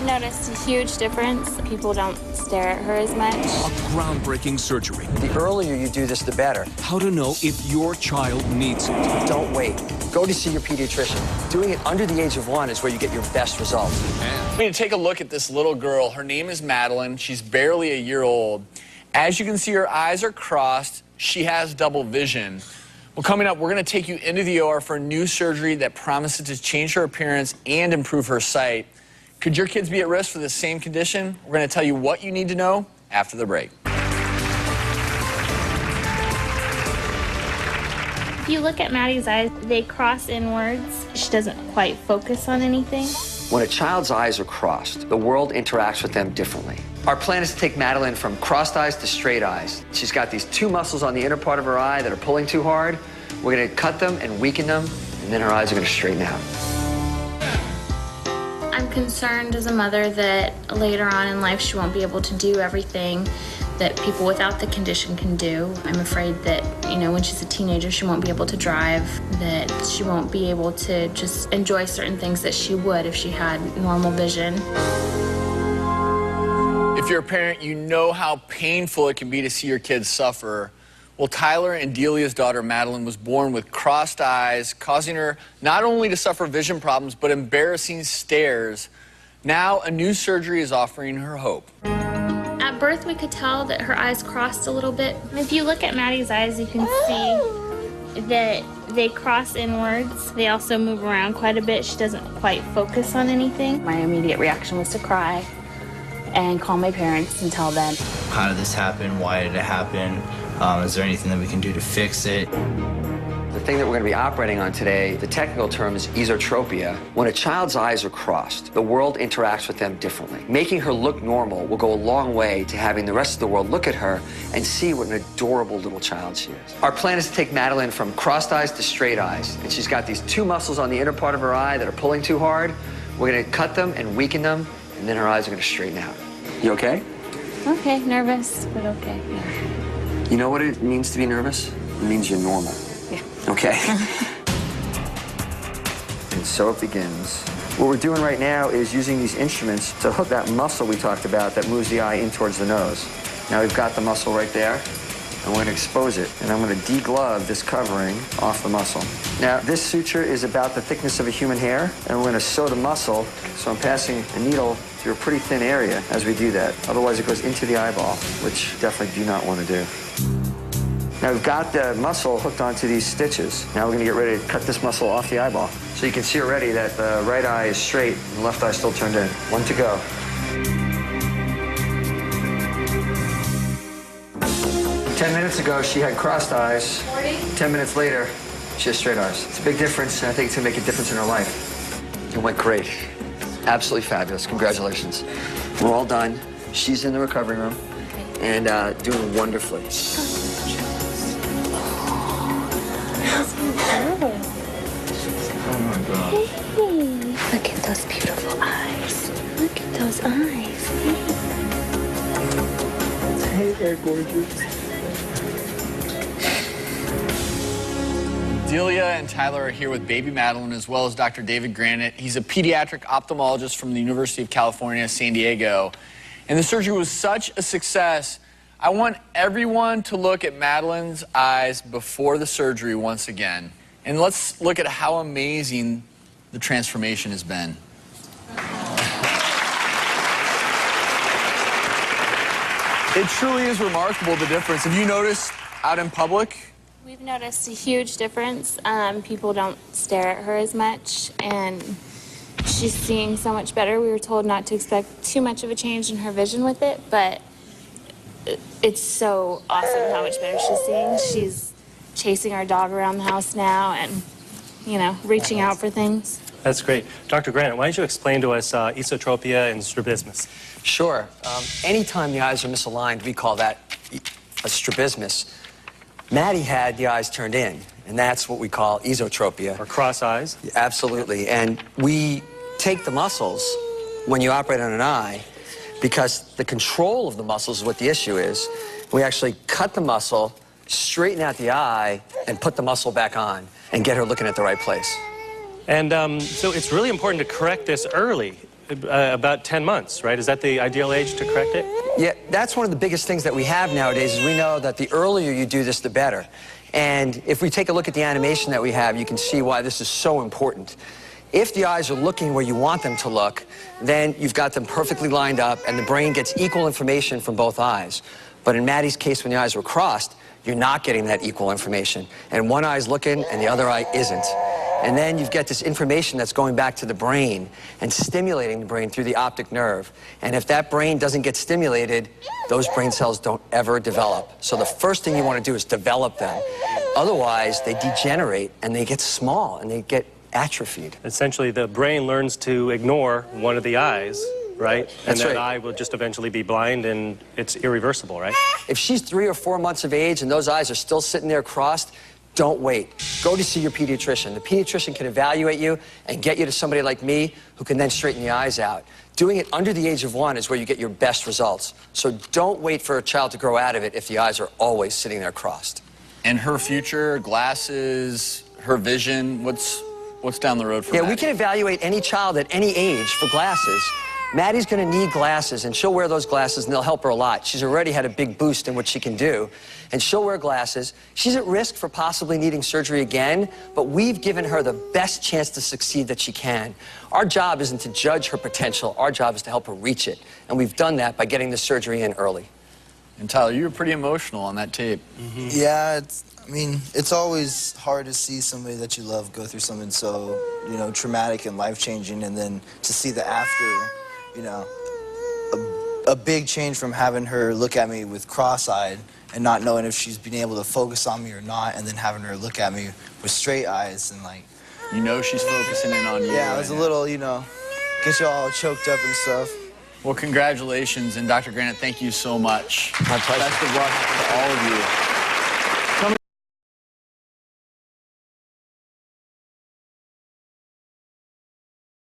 noticed a huge difference. People don't stare at her as much. A groundbreaking surgery. The earlier you do this, the better. How to know if your child needs it. Don't wait. Go to see your pediatrician. Doing it under the age of 1 is where you get your best results. I mean, take a look at this little girl. Her name is Madeline. She's barely a year old. As you can see, her eyes are crossed. She has double vision. Well, coming up, we're going to take you into the OR for a new surgery that promises to change her appearance and improve her sight. Could your kids be at risk for the same condition? We're going to tell you what you need to know after the break. If you look at Maddie's eyes, they cross inwards. She doesn't quite focus on anything. When a child's eyes are crossed, the world interacts with them differently. Our plan is to take Madeline from crossed eyes to straight eyes. She's got these 2 muscles on the inner part of her eye that are pulling too hard. We're going to cut them and weaken them, and then her eyes are going to straighten out. I'm concerned as a mother that later on in life she won't be able to do everything that people without the condition can do. I'm afraid that, when she's a teenager, she won't be able to drive, that she won't be able to just enjoy certain things that she would if she had normal vision. If you're a parent, you know how painful it can be to see your kids suffer. Well, Tyler and Delia's daughter, Madeline, was born with crossed eyes, causing her not only to suffer vision problems, but embarrassing stares. Now, a new surgery is offering her hope. At birth, we could tell that her eyes crossed a little bit. If you look at Maddie's eyes, you can see that they cross inwards. They also move around quite a bit. She doesn't quite focus on anything. My immediate reaction was to cry and call my parents and tell them. How did this happen? Why did it happen? Is there anything that we can do to fix it? The thing that we're going to be operating on today, the technical term is esotropia. When a child's eyes are crossed, the world interacts with them differently. Making her look normal will go a long way to having the rest of the world look at her and see what an adorable little child she is. Our plan is to take Madeline from crossed eyes to straight eyes. And she's got these 2 muscles on the inner part of her eye that are pulling too hard. We're going to cut them and weaken them, and then her eyes are going to straighten out. You okay? Okay, nervous, but okay. Yeah. You know what it means to be nervous? It means you're normal. Yeah. Okay. And so it begins. What we're doing right now is using these instruments to hook that muscle we talked about that moves the eye in towards the nose. Now we've got the muscle right there, and we're going to expose it. And I'm going to deglove this covering off the muscle. Now, this suture is about the thickness of a human hair, and we're going to sew the muscle, so I'm passing a needle through a pretty thin area as we do that. Otherwise, it goes into the eyeball, which definitely do not want to do. Now we've got the muscle hooked onto these stitches. Now we're going to get ready to cut this muscle off the eyeball. So you can see already that the right eye is straight and the left eye still turned in. 1 to go. Ten minutes ago, she had crossed eyes. 40. 10 minutes later, she has straight eyes. It's a big difference, and I think it's going to make a difference in her life. It went great. Absolutely fabulous. Congratulations. We're all done. She's in the recovery room and doing wonderfully. Oh my God. Hey, look at those beautiful eyes. Look at those eyes. Hey, they're gorgeous. Delia and Tyler are here with baby Madeline, as well as Dr. David Granite. He's a pediatric ophthalmologist from the University of California, San Diego. And the surgery was such a success. I want everyone to look at Madeline's eyes before the surgery once again. And let's look at how amazing the transformation has been. It truly is remarkable, the difference. Have you noticed out in public? We've noticed a huge difference. People don't stare at her as much, and she's seeing so much better. We were told not to expect too much of a change in her vision with it, but it's so awesome how much better she's seeing. She's chasing our dog around the house now and, reaching out for things. That's great. Dr. Granite, why don't you explain to us esotropia and strabismus? Sure. Anytime the eyes are misaligned, we call that a strabismus. Maddie had the eyes turned in, and that's what we call esotropia. Or cross eyes? Absolutely. And we take the muscles when you operate on an eye because the control of the muscles is what the issue is. We actually cut the muscle, straighten out the eye, and put the muscle back on and get her looking at the right place. And so it's really important to correct this early. About 10 months, right? Is that the ideal age to correct it? Yeah, that's one of the biggest things that we have nowadays is we know that the earlier you do this, the better. And if we take a look at the animation that we have, you can see why this is so important. If the eyes are looking where you want them to look, then you've got them perfectly lined up and the brain gets equal information from both eyes. But in Maddie's case, when the eyes were crossed, you're not getting that equal information. And one eye's looking and the other eye isn't. And then you've got this information that's going back to the brain and stimulating the brain through the optic nerve. And if that brain doesn't get stimulated, those brain cells don't ever develop. So the first thing you want to do is develop them. Otherwise, they degenerate and they get small and they get atrophied. Essentially, the brain learns to ignore one of the eyes, right? That's and that right. eye will just eventually be blind and it's irreversible, right? If she's 3 or 4 months of age and those eyes are still sitting there crossed, don't wait. Go to see your pediatrician. The pediatrician can evaluate you and get you to somebody like me who can then straighten the eyes out. Doing it under the age of 1 is where you get your best results. So don't wait for a child to grow out of it if the eyes are always sitting there crossed. And her future, glasses, her vision, what's down the road for Yeah, Maddie? we can evaluate any child at any age for glasses. Maddie's going to need glasses, and she'll wear those glasses, and they'll help her a lot. She's already had a big boost in what she can do, and she'll wear glasses. She's at risk for possibly needing surgery again, but we've given her the best chance to succeed that she can. Our job isn't to judge her potential. Our job is to help her reach it, and we've done that by getting the surgery in early. And Tyler, you were pretty emotional on that tape. Yeah, it's always hard to see somebody that you love go through something so, traumatic and life-changing, and then to see the after, a big change from having her look at me with cross-eyed and not knowing if she's been able to focus on me or not, and then having her look at me with straight eyes and like... You know she's focusing in on you. Yeah, I was a little, get you all choked up and stuff. Well, congratulations, and Dr. Granite, thank you so much. My pleasure. Best of luck to all of you.